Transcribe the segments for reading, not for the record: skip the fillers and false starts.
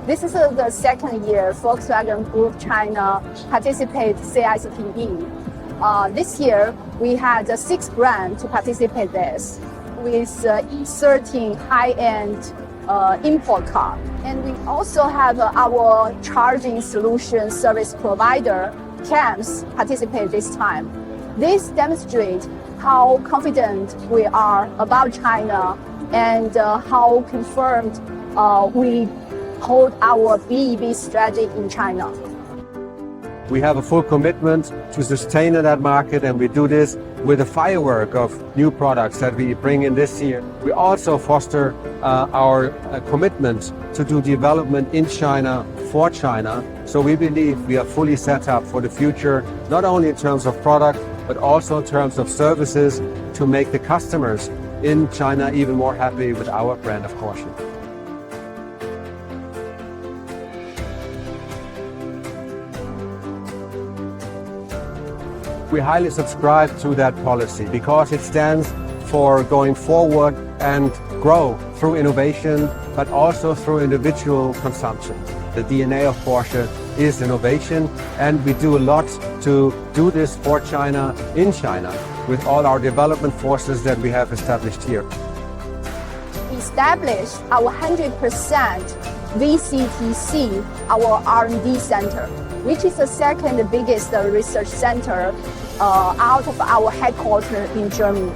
This is the second year Volkswagen Group China participates CICPE. This year, we had 6 brands to participate this with 13 high-end import cars. And we also have our charging solution service provider, CAMS, participate this time. This demonstrates how confident we are about China and how confirmed we hold our BEV strategy in China. We have a full commitment to sustain that market, and we do this with a firework of new products that we bring in this year. We also foster our commitment to do development in China for China. So we believe we are fully set up for the future, not only in terms of product, but also in terms of services to make the customers in China even more happy with our brand of Porsche. We highly subscribe to that policy because it stands for going forward and grow through innovation, but also through individual consumption. The DNA of Porsche is innovation, and we do a lot to do this for China, in China, with all our development forces that we have established here. We established our 100% VCTC, our R&D center, which is the second biggest research center out of our headquarters in Germany.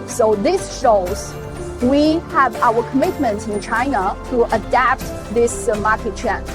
So this shows we have our commitment in China to adapt this market trend.